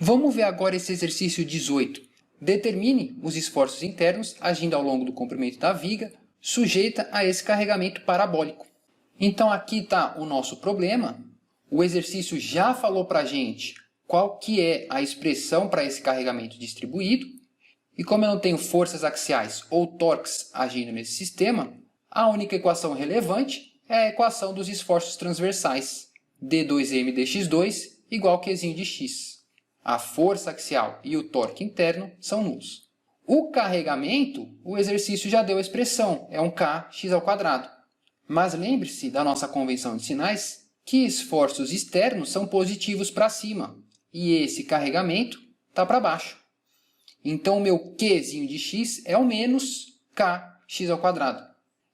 Vamos ver agora esse exercício 18. Determine os esforços internos agindo ao longo do comprimento da viga, sujeita a esse carregamento parabólico. Então aqui está o nosso problema. O exercício já falou para a gente qual que é a expressão para esse carregamento distribuído. E como eu não tenho forças axiais ou torques agindo nesse sistema, a única equação relevante é a equação dos esforços transversais. D2m dx2 igual Qzinho de x. A força axial e o torque interno são nulos. O carregamento, o exercício já deu a expressão, é um kx². Mas lembre-se da nossa convenção de sinais que esforços externos são positivos para cima e esse carregamento está para baixo. Então, o meu Qzinho de x é o menos kx².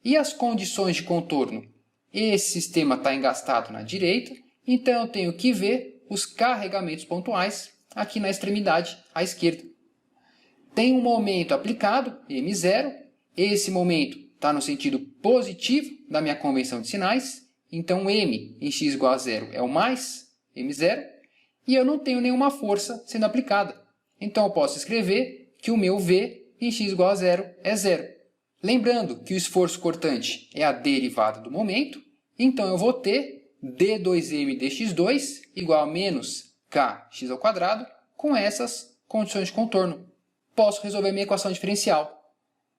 E as condições de contorno? Esse sistema está engastado na direita, então eu tenho que ver os carregamentos pontuais aqui na extremidade à esquerda. Tem um momento aplicado, m0. Esse momento está no sentido positivo da minha convenção de sinais. Então, m em x igual a zero é o mais m0. E eu não tenho nenhuma força sendo aplicada. Então, eu posso escrever que o meu v em x igual a zero é zero. Lembrando que o esforço cortante é a derivada do momento. Então, eu vou ter d2m dx2 igual a menos kx² com essas condições de contorno. Posso resolver minha equação diferencial.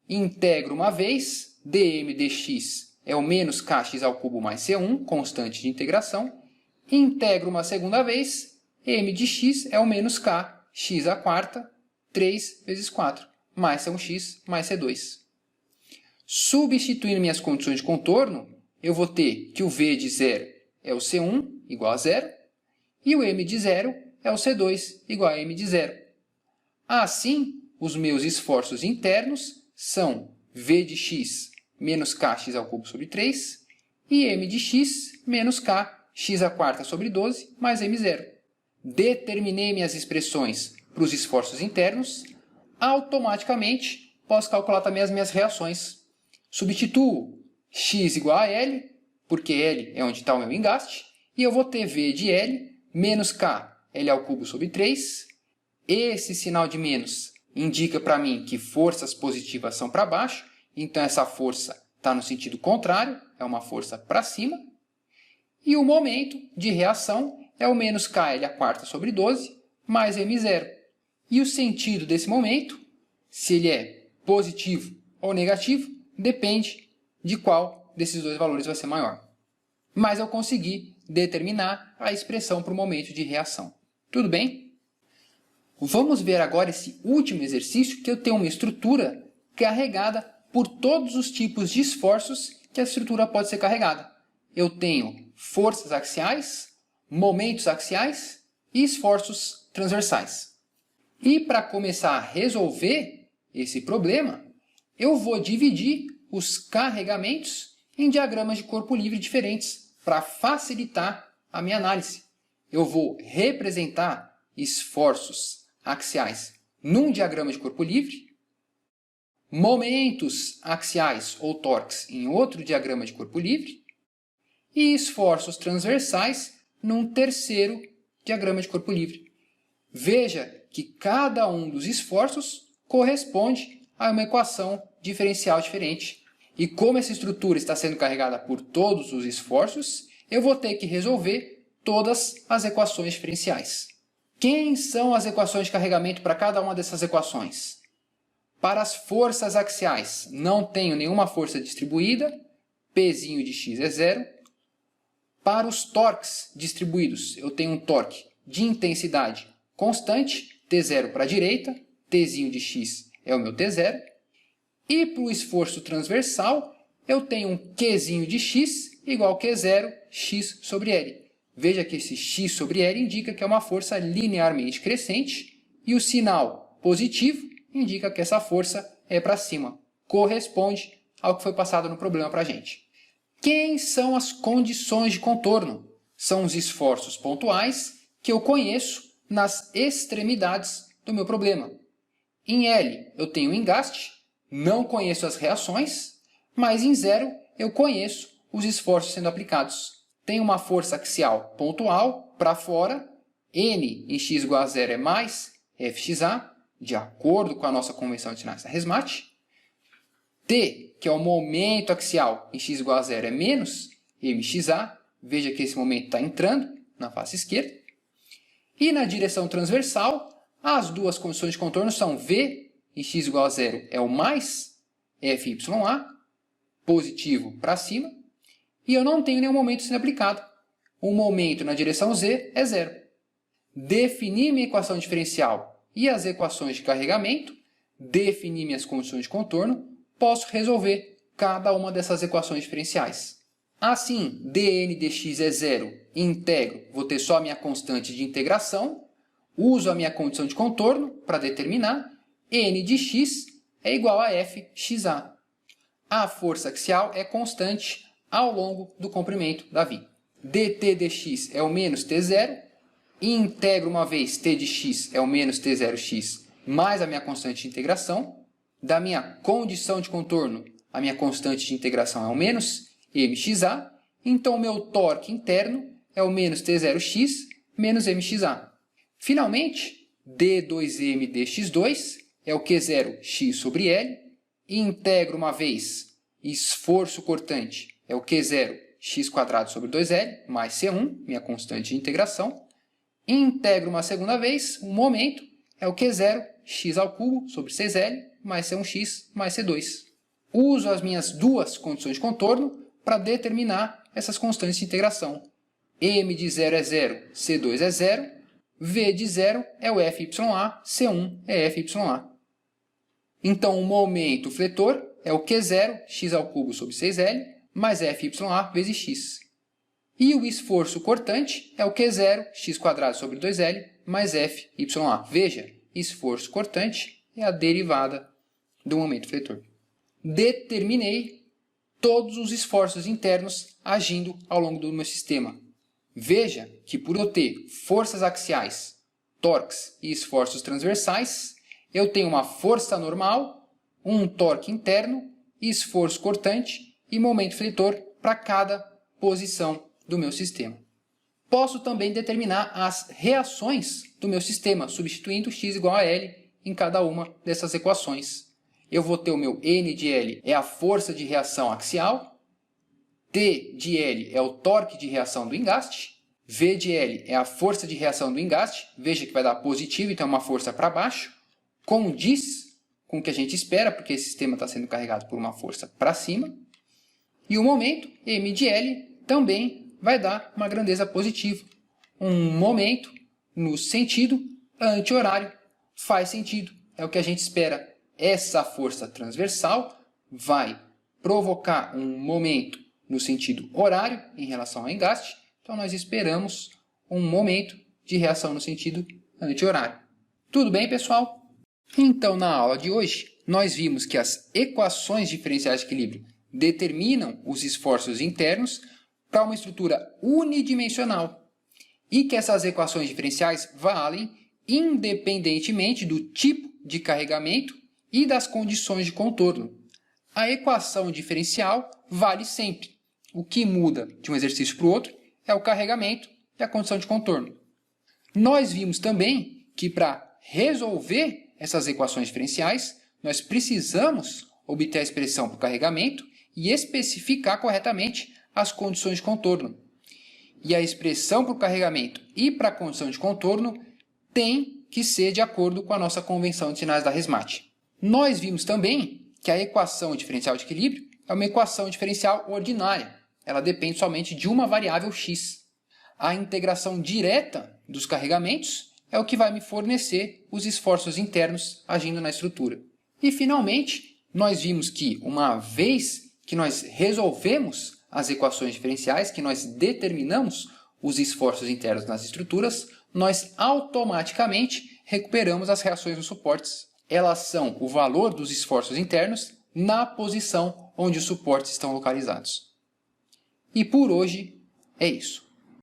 Integro uma vez, dm dx é o menos kx³ mais c1, constante de integração. Integro uma segunda vez, m de x é o menos kx², 3 vezes 4, mais c1x mais c2. Substituindo minhas condições de contorno, eu vou ter que o v de zero é o c1 igual a zero, e o m de zero é o c2 igual a m de zero. Assim, os meus esforços internos são v de x menos kx³ sobre 3 e m de x menos kx² sobre 12 mais m0. Determinei minhas expressões para os esforços internos, automaticamente posso calcular também as minhas reações. Substituo x igual a L, porque L é onde está o meu engaste, e eu vou ter V de L menos K, L² sobre 3. Esse sinal de menos indica para mim que forças positivas são para baixo, então essa força está no sentido contrário, é uma força para cima. E o momento de reação é o menos K, L² sobre 12, mais M0. E o sentido desse momento, se ele é positivo ou negativo, depende de qual desses dois valores vai ser maior. Mas eu consegui determinar a expressão para o momento de reação. Tudo bem? Vamos ver agora esse último exercício que eu tenho uma estrutura carregada por todos os tipos de esforços que a estrutura pode ser carregada. Eu tenho forças axiais, momentos axiais e esforços transversais. E para começar a resolver esse problema, eu vou dividir os carregamentos em diagramas de corpo livre diferentes para facilitar a minha análise. Eu vou representar esforços axiais num diagrama de corpo livre, momentos axiais ou torques em outro diagrama de corpo livre e esforços transversais num terceiro diagrama de corpo livre. Veja que cada um dos esforços corresponde a uma equação diferencial diferente. E como essa estrutura está sendo carregada por todos os esforços, eu vou ter que resolver todas as equações diferenciais. Quem são as equações de carregamento para cada uma dessas equações? Para as forças axiais, não tenho nenhuma força distribuída, Pzinho de x é zero. Para os torques distribuídos, eu tenho um torque de intensidade constante, T0 para a direita, Tzinho de x é o meu T0. E para o esforço transversal, eu tenho um Qzinho de x igual a Q0, x sobre L. Veja que esse x sobre L indica que é uma força linearmente crescente e o sinal positivo indica que essa força é para cima. Corresponde ao que foi passado no problema para a gente. Quem são as condições de contorno? São os esforços pontuais que eu conheço nas extremidades do meu problema. Em L eu tenho engaste, não conheço as reações, mas em zero eu conheço os esforços sendo aplicados. Tenho uma força axial pontual para fora, N em x igual a 0 é mais fxa, de acordo com a nossa convenção de sinais da RESMAT. T, que é o momento axial em x igual a 0, é menos mxa. Veja que esse momento está entrando na face esquerda. E na direção transversal, as duas condições de contorno são V em x igual a 0 é o mais FYA, positivo para cima. E eu não tenho nenhum momento sendo aplicado. O momento na direção Z é 0. Definir minha equação diferencial e as equações de carregamento, definir minhas condições de contorno, posso resolver cada uma dessas equações diferenciais. Assim, dn dx é 0, integro, vou ter só a minha constante de integração, uso a minha condição de contorno para determinar, n de x é igual a fxa. A força axial é constante ao longo do comprimento da viga. dt dx é o menos t0, integro uma vez t de x é o menos t0x, mais a minha constante de integração. Da minha condição de contorno, a minha constante de integração é o menos mxa, então o meu torque interno é o menos t0x menos mxa. Finalmente, d2m dx2 é o q0 x sobre L, integro uma vez, esforço cortante é o q0 x² sobre 2L, mais C1, minha constante de integração. Integro uma segunda vez, o momento é o q0 x³ sobre 6L, mais C1x, mais C2. Uso as minhas duas condições de contorno para determinar essas constantes de integração. M de 0 é 0, C2 é 0, V de 0 é o FYA, C1 é FYA. Então, o momento fletor é o Q0, x³ sobre 6L, mais FYA vezes x. E o esforço cortante é o Q0, x² sobre 2L, mais FYA. Veja, esforço cortante é a derivada do momento fletor. Determinei todos os esforços internos agindo ao longo do meu sistema. Veja que por eu ter forças axiais, torques e esforços transversais, eu tenho uma força normal, um torque interno, esforço cortante e momento fletor para cada posição do meu sistema. Posso também determinar as reações do meu sistema, substituindo x igual a L em cada uma dessas equações. Eu vou ter o meu N de L é a força de reação axial, T de L é o torque de reação do engaste, V de L é a força de reação do engaste, veja que vai dar positivo, então é uma força para baixo, condiz com o que a gente espera, porque esse sistema está sendo carregado por uma força para cima, e o momento, M de L, também vai dar uma grandeza positiva. Um momento no sentido anti-horário faz sentido, é o que a gente espera. Essa força transversal vai provocar um momento no sentido horário em relação ao engaste, então nós esperamos um momento de reação no sentido anti-horário. Tudo bem, pessoal? Então, na aula de hoje, nós vimos que as equações diferenciais de equilíbrio determinam os esforços internos para uma estrutura unidimensional e que essas equações diferenciais valem independentemente do tipo de carregamento e das condições de contorno. A equação diferencial vale sempre. O que muda de um exercício para o outro é o carregamento e a condição de contorno. Nós vimos também que para resolver essas equações diferenciais, nós precisamos obter a expressão para o carregamento e especificar corretamente as condições de contorno. E a expressão para o carregamento e para a condição de contorno tem que ser de acordo com a nossa convenção de sinais da RESMAT. Nós vimos também que a equação diferencial de equilíbrio é uma equação diferencial ordinária. Ela depende somente de uma variável x. A integração direta dos carregamentos é o que vai me fornecer os esforços internos agindo na estrutura. E, finalmente, nós vimos que, uma vez que nós resolvemos as equações diferenciais, que nós determinamos os esforços internos nas estruturas, nós automaticamente recuperamos as reações nos suportes. Elas são o valor dos esforços internos na posição onde os suportes estão localizados. E por hoje é isso.